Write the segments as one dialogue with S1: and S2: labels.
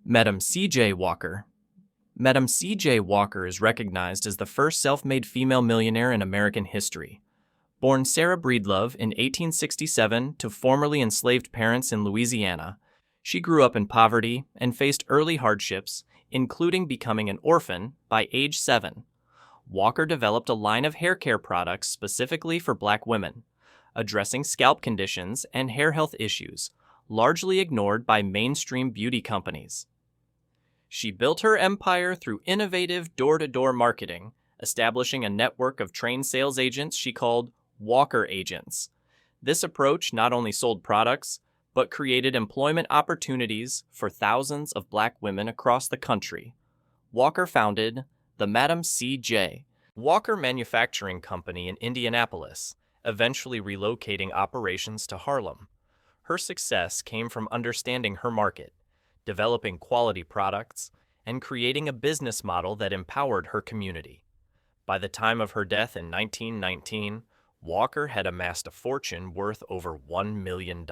S1: Madam C.J. Walker. Madam C.J. Walker is recognized as the first self-made female millionaire in American history. Born Sarah Breedlove in 1867 to formerly enslaved parents in Louisiana, she grew up in poverty and faced early hardships, including becoming an orphan by age 7. Walker developed a line of hair care products specifically for Black women, addressing scalp conditions and hair health issues, largely ignored by mainstream beauty companies. She built her empire through innovative door-to-door marketing, establishing a network of trained sales agents she called Walker agents. This approach not only sold products, but created employment opportunities for thousands of Black women across the country. Walker founded the Madam C.J. Walker Manufacturing Company in Indianapolis, eventually relocating operations to Harlem. Her success came from understanding her market, developing quality products, and creating a business model that empowered her community. By the time of her death in 1919, Walker had amassed a fortune worth over $1 million.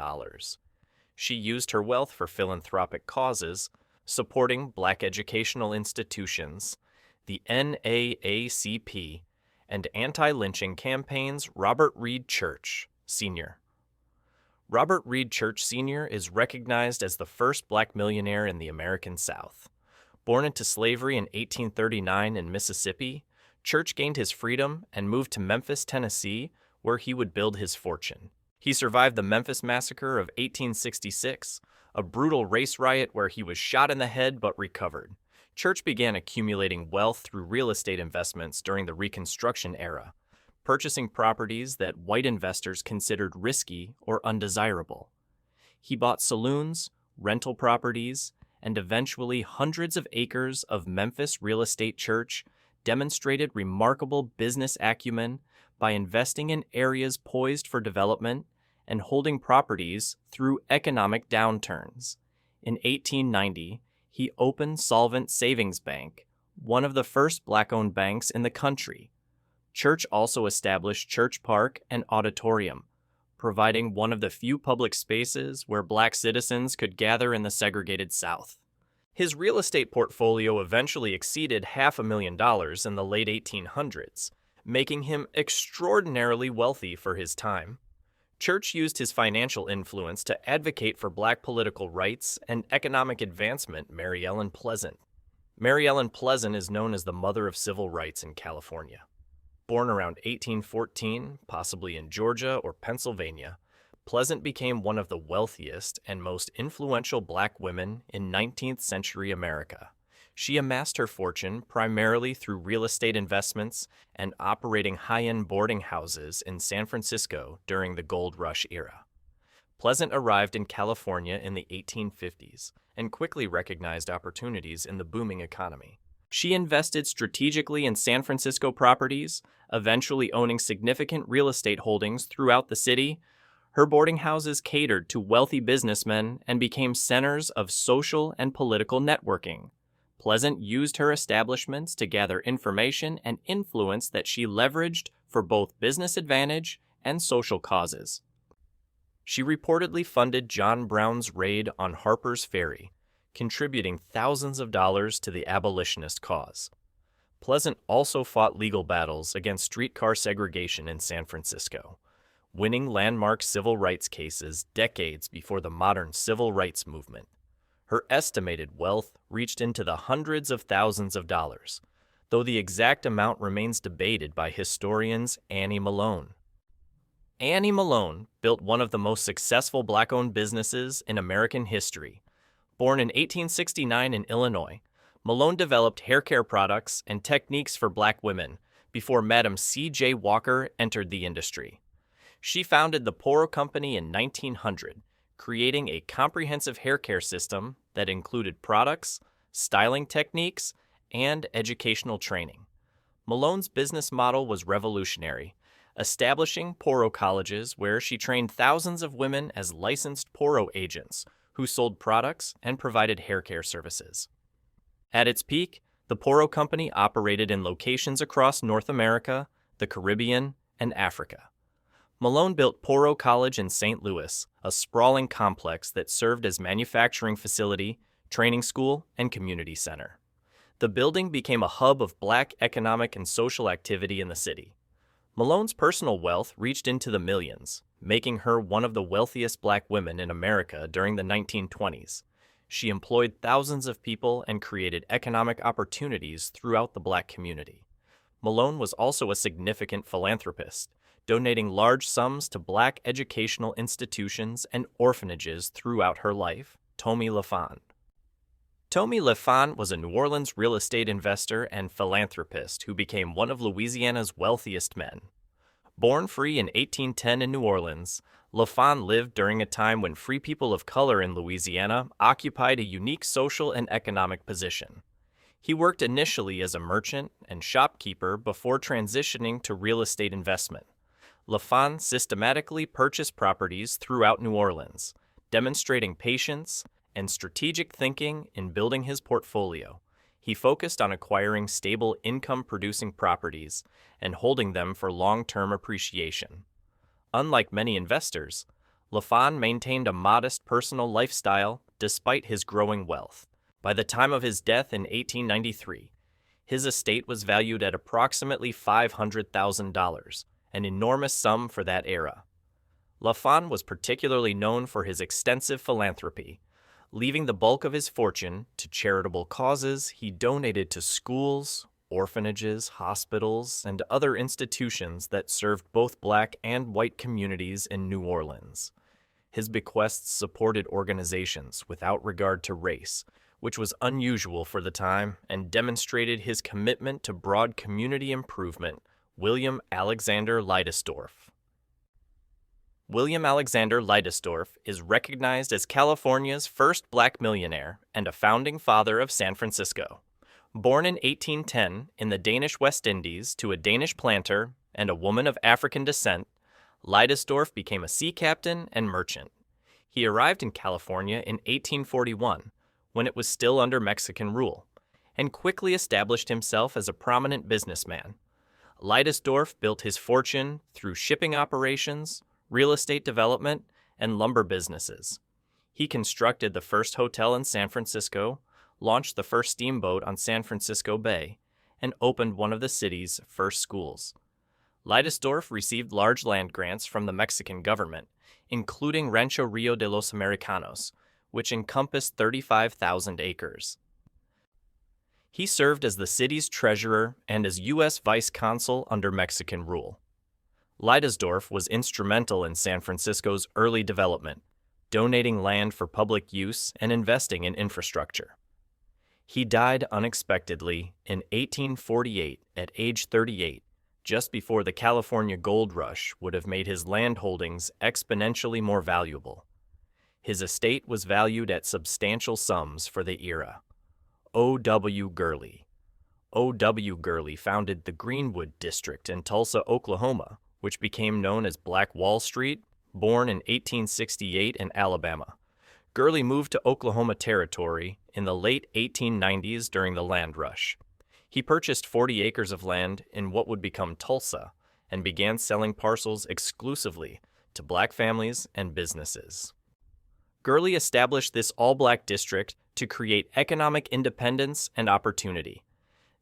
S1: She used her wealth for philanthropic causes, supporting Black educational institutions, the NAACP, and anti-lynching campaigns. Robert Reed Church, Sr. Robert Reed Church Sr. is recognized as the first Black millionaire in the American South. Born into slavery in 1839 in Mississippi, Church gained his freedom and moved to Memphis, Tennessee, where he would build his fortune. He survived the Memphis Massacre of 1866, a brutal race riot where he was shot in the head but recovered. Church began accumulating wealth through real estate investments during the Reconstruction era, purchasing properties that white investors considered risky or undesirable. He bought saloons, rental properties, and eventually hundreds of acres of Memphis real estate. Church demonstrated remarkable business acumen by investing in areas poised for development and holding properties through economic downturns. In 1890, he opened Solvent Savings Bank, one of the first Black-owned banks in the country. Church also established Church Park and Auditorium, providing one of the few public spaces where Black citizens could gather in the segregated South. His real estate portfolio eventually exceeded $500,000 in the late 1800s, making him extraordinarily wealthy for his time. Church used his financial influence to advocate for Black political rights and economic advancement. Mary Ellen Pleasant. Mary Ellen Pleasant is known as the mother of civil rights in California. Born around 1814, possibly in Georgia or Pennsylvania, Pleasant became one of the wealthiest and most influential Black women in 19th century America. She amassed her fortune primarily through real estate investments and operating high-end boarding houses in San Francisco during the Gold Rush era. Pleasant arrived in California in the 1850s and quickly recognized opportunities in the booming economy. She invested strategically in San Francisco properties, eventually owning significant real estate holdings throughout the city. Her boarding houses catered to wealthy businessmen and became centers of social and political networking. Pleasant used her establishments to gather information and influence that she leveraged for both business advantage and social causes. She reportedly funded John Brown's raid on Harper's Ferry, contributing thousands of dollars to the abolitionist cause. Pleasant also fought legal battles against streetcar segregation in San Francisco, winning landmark civil rights cases decades before the modern civil rights movement. Her estimated wealth reached into the hundreds of thousands of dollars, though the exact amount remains debated by historians. Annie Malone. Annie Malone built one of the most successful Black-owned businesses in American history. Born in 1869 in Illinois, Malone developed hair care products and techniques for Black women before Madam C.J. Walker entered the industry. She founded the Poro Company in 1900, creating a comprehensive hair care system that included products, styling techniques, and educational training. Malone's business model was revolutionary, establishing Poro colleges where she trained thousands of women as licensed Poro agents who sold products and provided hair care services. At its peak, the Poro Company operated in locations across North America, the Caribbean, and Africa. Malone built Poro College in St. Louis, a sprawling complex that served as manufacturing facility, training school, and community center. The building became a hub of Black economic and social activity in the city. Malone's personal wealth reached into the millions, making her one of the wealthiest Black women in America during the 1920s. She employed thousands of people and created economic opportunities throughout the Black community. Malone was also a significant philanthropist, donating large sums to Black educational institutions and orphanages throughout her life. Tommy LaFond. Tommy LaFond was a New Orleans real estate investor and philanthropist who became one of Louisiana's wealthiest men. Born free in 1810 in New Orleans, LaFond lived during a time when free people of color in Louisiana occupied a unique social and economic position. He worked initially as a merchant and shopkeeper before transitioning to real estate investment. LaFond systematically purchased properties throughout New Orleans, demonstrating patience and strategic thinking in building his portfolio. He focused on acquiring stable income-producing properties and holding them for long-term appreciation. Unlike many investors, LaFond maintained a modest personal lifestyle despite his growing wealth. By the time of his death in 1893, his estate was valued at approximately $500,000, an enormous sum for that era. LaFond was particularly known for his extensive philanthropy. Leaving the bulk of his fortune to charitable causes, he donated to schools, orphanages, hospitals, and other institutions that served both Black and white communities in New Orleans. His bequests supported organizations without regard to race, which was unusual for the time and demonstrated his commitment to broad community improvement. William Alexander Leidesdorff. William Alexander Leidesdorff is recognized as California's first Black millionaire and a founding father of San Francisco. Born in 1810 in the Danish West Indies to a Danish planter and a woman of African descent, Leidesdorff became a sea captain and merchant. He arrived in California in 1841, when it was still under Mexican rule, and quickly established himself as a prominent businessman. Leidesdorff built his fortune through shipping operations, real estate development, and lumber businesses. He constructed the first hotel in San Francisco, launched the first steamboat on San Francisco Bay, and opened one of the city's first schools. Leidesdorff received large land grants from the Mexican government, including Rancho Rio de los Americanos, which encompassed 35,000 acres. He served as the city's treasurer and as U.S. vice consul under Mexican rule. Leidesdorff was instrumental in San Francisco's early development, donating land for public use and investing in infrastructure. He died unexpectedly in 1848 at age 38, just before the California gold rush would have made his land holdings exponentially more valuable. His estate was valued at substantial sums for the era. O.W. Gurley. O.W. Gurley founded the Greenwood District in Tulsa, Oklahoma, which became known as Black Wall Street, born in 1868 in Alabama. Gurley moved to Oklahoma Territory in the late 1890s during the land rush. He purchased 40 acres of land in what would become Tulsa and began selling parcels exclusively to Black families and businesses. Gurley established this all-Black district to create economic independence and opportunity.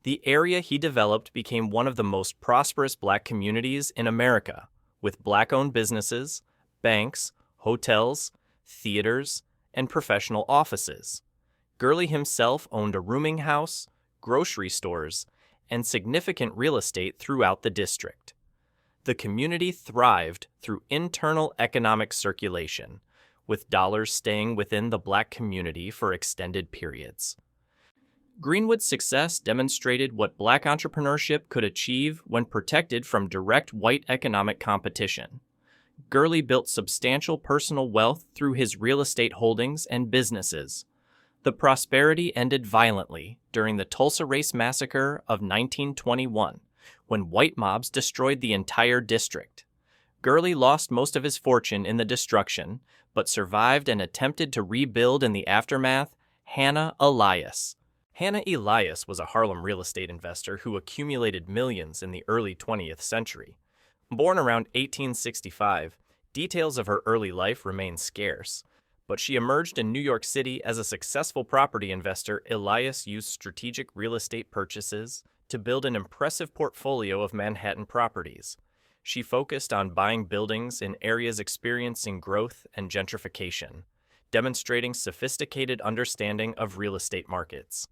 S1: The area he developed became one of the most prosperous Black communities in America, with Black-owned businesses, banks, hotels, theaters, and professional offices. Gurley himself owned a rooming house, grocery stores, and significant real estate throughout the district. The community thrived through internal economic circulation, with dollars staying within the Black community for extended periods. Greenwood's success demonstrated what Black entrepreneurship could achieve when protected from direct white economic competition. Gurley built substantial personal wealth through his real estate holdings and businesses. The prosperity ended violently during the Tulsa Race Massacre of 1921, when white mobs destroyed the entire district. Gurley lost most of his fortune in the destruction, but survived and attempted to rebuild in the aftermath. Hannah Elias. Hannah Elias was a Harlem real estate investor who accumulated millions in the early 20th century. Born around 1865, details of her early life remain scarce, But she emerged in New York City as a successful property investor. Elias used strategic real estate purchases to build an impressive portfolio of Manhattan properties. She focused on buying buildings in areas experiencing growth and gentrification, demonstrating sophisticated understanding of real estate markets.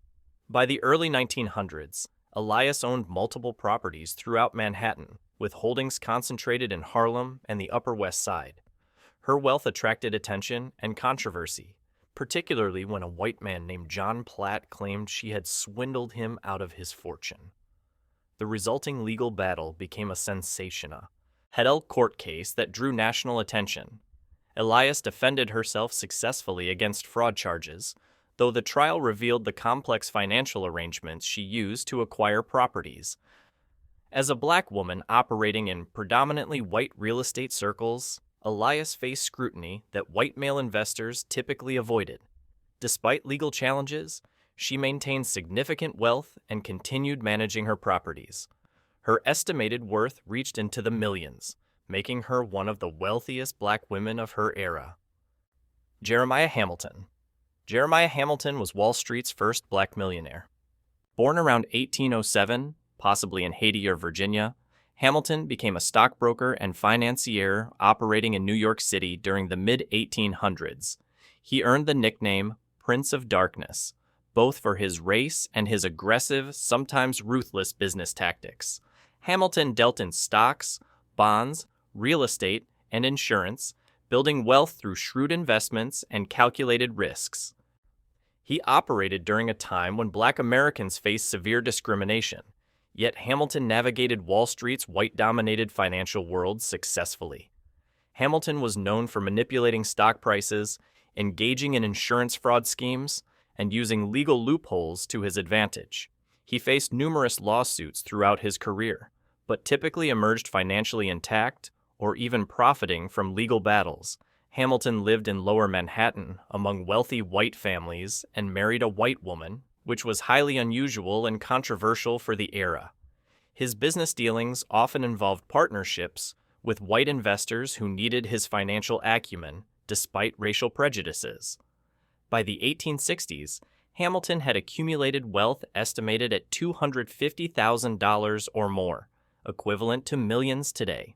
S1: By the early 1900s, Elias owned multiple properties throughout Manhattan, with holdings concentrated in Harlem and the Upper West Side. Her wealth attracted attention and controversy, particularly when a white man named John Platt claimed she had swindled him out of his fortune. The resulting legal battle became a sensation, a court case that drew national attention. Elias defended herself successfully against fraud charges, though the trial revealed the complex financial arrangements she used to acquire properties. As a black woman operating in predominantly white real estate circles, Elias faced scrutiny that white male investors typically avoided. Despite legal challenges, she maintained significant wealth and continued managing her properties. Her estimated worth reached into the millions, making her one of the wealthiest black women of her era. Jeremiah Hamilton. Jeremiah Hamilton was Wall Street's first black millionaire. Born around 1807, possibly in Haiti or Virginia, Hamilton became a stockbroker and financier operating in New York City during the mid-1800s. He earned the nickname Prince of Darkness, both for his race and his aggressive, sometimes ruthless business tactics. Hamilton dealt in stocks, bonds, real estate, and insurance, building wealth through shrewd investments and calculated risks. He operated during a time when black Americans faced severe discrimination, yet Hamilton navigated Wall Street's white-dominated financial world successfully. Hamilton was known for manipulating stock prices, engaging in insurance fraud schemes, and using legal loopholes to his advantage. He faced numerous lawsuits throughout his career, but typically emerged financially intact or even profiting from legal battles. Hamilton lived in Lower Manhattan among wealthy white families and married a white woman, which was highly unusual and controversial for the era. His business dealings often involved partnerships with white investors who needed his financial acumen despite racial prejudices. By the 1860s, Hamilton had accumulated wealth estimated at $250,000 or more, equivalent to millions today.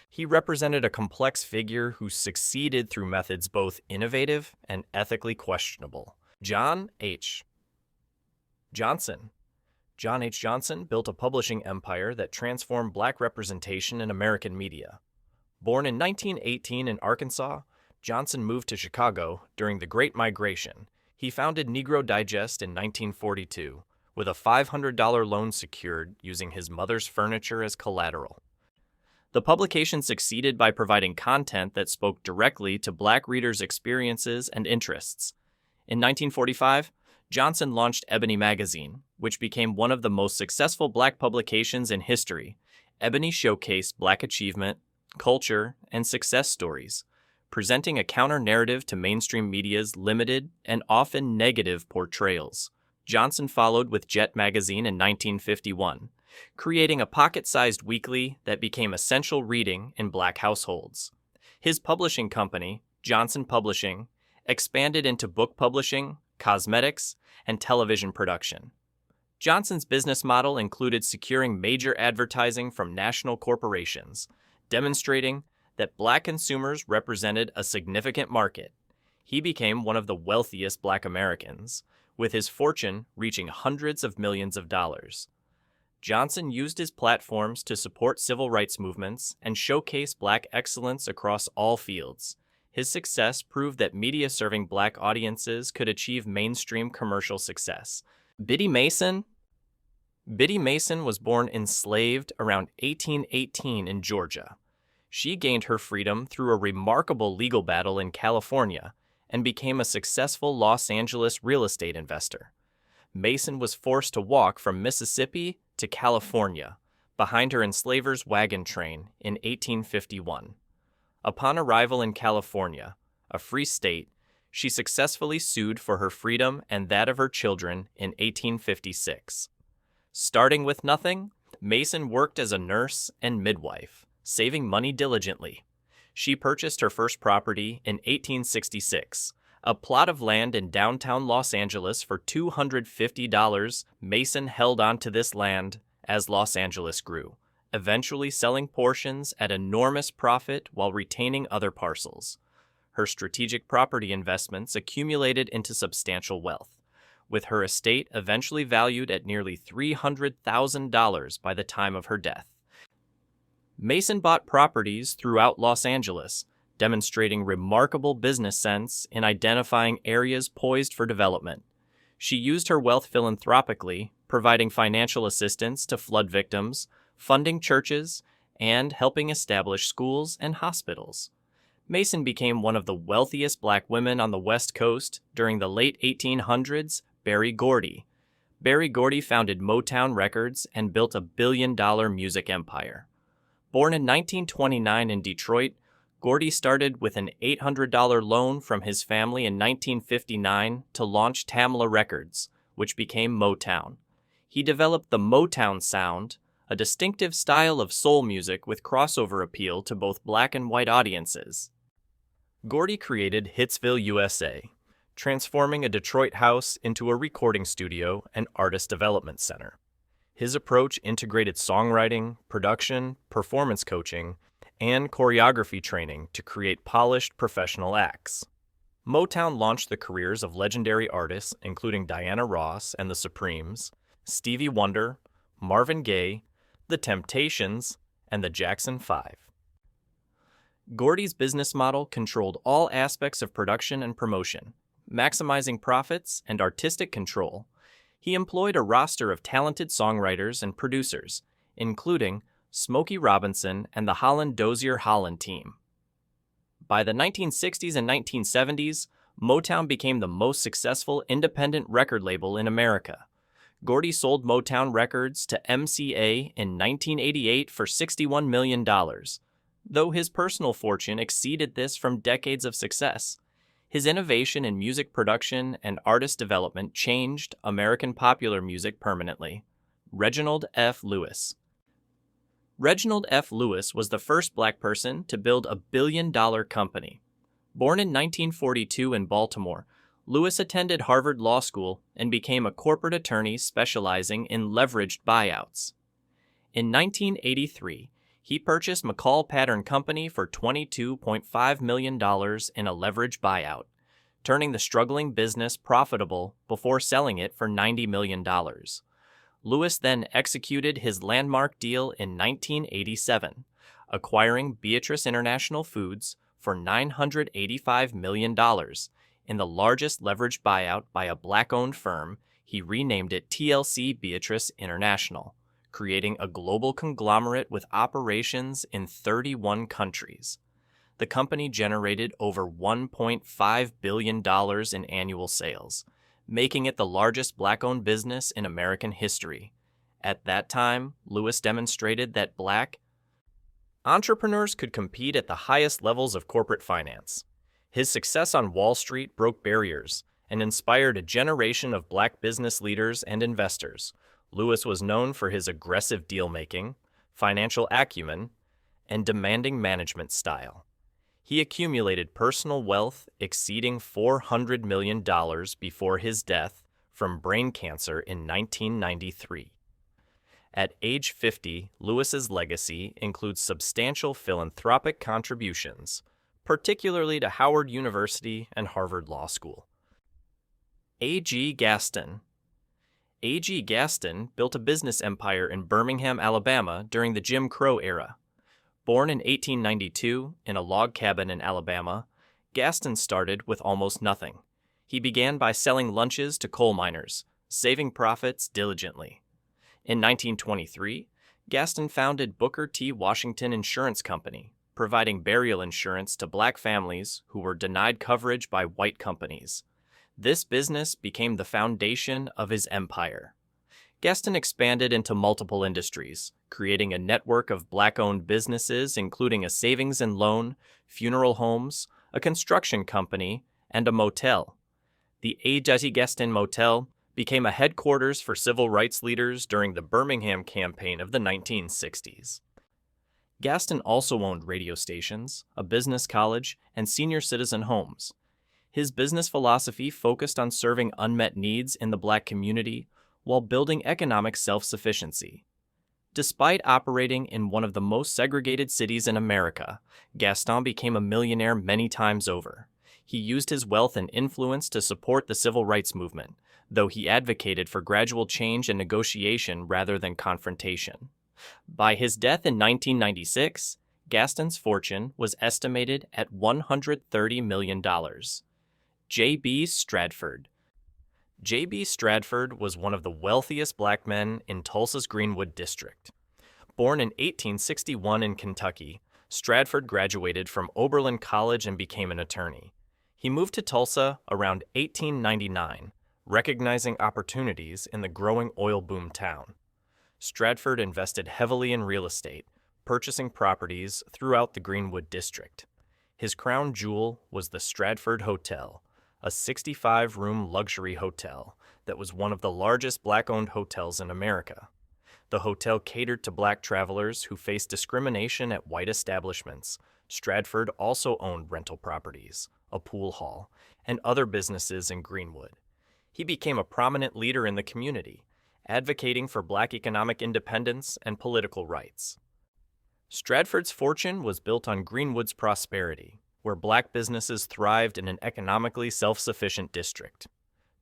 S1: He represented a complex figure who succeeded through methods both innovative and ethically questionable. John H. Johnson. John H. Johnson built a publishing empire that transformed black representation in American media. Born in 1918 in Arkansas, Johnson moved to Chicago during the Great Migration. He founded Negro Digest in 1942, with a $500 loan secured using his mother's furniture as collateral. The publication succeeded by providing content that spoke directly to black readers' experiences and interests. In 1945, Johnson launched Ebony magazine, which became one of the most successful black publications in history. Ebony showcased black achievement, culture, and success stories, presenting a counter-narrative to mainstream media's limited and often negative portrayals. Johnson followed with Jet magazine in 1951, creating a pocket-sized weekly that became essential reading in black households. His publishing company, Johnson Publishing, expanded into book publishing, cosmetics, and television production. Johnson's business model included securing major advertising from national corporations, demonstrating that black consumers represented a significant market. He became one of the wealthiest black Americans, with his fortune reaching hundreds of millions of dollars. Johnson used his platforms to support civil rights movements and showcase black excellence across all fields. His success proved that media serving black audiences could achieve mainstream commercial success. Biddy Mason was born enslaved around 1818 in Georgia. She gained her freedom through a remarkable legal battle in California and became a successful Los Angeles real estate investor. Mason was forced to walk from Mississippi to California behind her enslaver's wagon train in 1851. Upon arrival in California, a free state, she successfully sued for her freedom and that of her children in 1856. Starting with nothing, Mason worked as a nurse and midwife, saving money diligently. She purchased her first property in 1866, A plot of land in downtown Los Angeles for $250, Mason held on to this land as Los Angeles grew, eventually selling portions at enormous profit while retaining other parcels. Her strategic property investments accumulated into substantial wealth, with her estate eventually valued at nearly $300,000 by the time of her death. Mason bought properties throughout Los Angeles, demonstrating remarkable business sense in identifying areas poised for development. She used her wealth philanthropically, providing financial assistance to flood victims, funding churches, and helping establish schools and hospitals. Mason became one of the wealthiest black women on the West Coast during the late 1800s. Berry Gordy. Berry Gordy founded Motown Records and built a billion-dollar music empire. Born in 1929 in Detroit, Gordy started with an $800 loan from his family in 1959 to launch Tamla Records, which became Motown. He developed the Motown sound, a distinctive style of soul music with crossover appeal to both black and white audiences. Gordy created Hitsville, USA, transforming a Detroit house into a recording studio and artist development center. His approach integrated songwriting, production, performance coaching, and choreography training to create polished professional acts. Motown launched the careers of legendary artists including Diana Ross and the Supremes, Stevie Wonder, Marvin Gaye, The Temptations, and the Jackson 5. Gordy's business model controlled all aspects of production and promotion, maximizing profits and artistic control. He employed a roster of talented songwriters and producers, including Smokey Robinson and the Holland Dozier Holland team. By the 1960s and 1970s, Motown became the most successful independent record label in America. Gordy sold Motown Records to MCA in 1988 for $61 million, though his personal fortune exceeded this from decades of success. His innovation in music production and artist development changed American popular music permanently. Reginald F. Lewis. Reginald F. Lewis was the first black person to build a billion-dollar company. Born in 1942 in Baltimore, Lewis attended Harvard Law School and became a corporate attorney specializing in leveraged buyouts. In 1983, he purchased McCall Pattern Company for $22.5 million in a leverage buyout, turning the struggling business profitable before selling it for $90 million. Lewis then executed his landmark deal in 1987, acquiring Beatrice International Foods for $985 million. In the largest leveraged buyout by a black-owned firm, he renamed it TLC Beatrice International, creating a global conglomerate with operations in 31 countries. The company generated over $1.5 billion in annual sales, making it the largest black-owned business in American history. At that time, Lewis demonstrated that black entrepreneurs could compete at the highest levels of corporate finance. His success on Wall Street broke barriers and inspired a generation of black business leaders and investors. Lewis was known for his aggressive deal-making, financial acumen, and demanding management style. He accumulated personal wealth exceeding $400 million before his death from brain cancer in 1993. At age 50, Lewis's legacy includes substantial philanthropic contributions, particularly to Howard University and Harvard Law School. A.G. Gaston. A.G. Gaston built a business empire in Birmingham, Alabama during the Jim Crow era. Born in 1892 in a log cabin in Alabama, Gaston started with almost nothing. He began by selling lunches to coal miners, saving profits diligently. In 1923, Gaston founded Booker T. Washington Insurance Company, providing burial insurance to black families who were denied coverage by white companies. This business became the foundation of his empire. Gaston expanded into multiple industries, creating a network of black-owned businesses including a savings and loan, funeral homes, a construction company, and a motel. The A.G. Gaston Motel became a headquarters for civil rights leaders during the Birmingham campaign of the 1960s. Gaston also owned radio stations, a business college, and senior citizen homes. His business philosophy focused on serving unmet needs in the Black community while building economic self-sufficiency. Despite operating in one of the most segregated cities in America, Gaston became a millionaire many times over. He used his wealth and influence to support the civil rights movement, though he advocated for gradual change and negotiation rather than confrontation. By his death in 1996, Gaston's fortune was estimated at $130 million. J.B. Stratford. J.B. Stratford was one of the wealthiest Black men in Tulsa's Greenwood district. Born in 1861 in Kentucky, Stratford graduated from Oberlin College and became an attorney. He moved to Tulsa around 1899, recognizing opportunities in the growing oil boom town. Stratford invested heavily in real estate, purchasing properties throughout the Greenwood district. His crown jewel was the Stratford Hotel, a 65-room luxury hotel that was one of the largest Black-owned hotels in America. The hotel catered to Black travelers who faced discrimination at white establishments. Stratford also owned rental properties, a pool hall, and other businesses in Greenwood. He became a prominent leader in the community, advocating for Black economic independence and political rights. Stratford's fortune was built on Greenwood's prosperity, where Black businesses thrived in an economically self-sufficient district.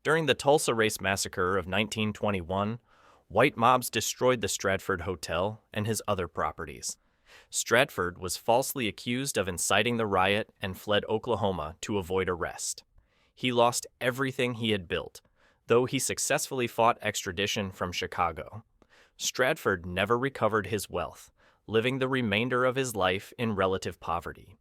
S1: During the Tulsa Race Massacre of 1921, white mobs destroyed the Stratford Hotel and his other properties. Stratford was falsely accused of inciting the riot and fled Oklahoma to avoid arrest. He lost everything he had built, though he successfully fought extradition from Chicago. Stratford never recovered his wealth, living the remainder of his life in relative poverty.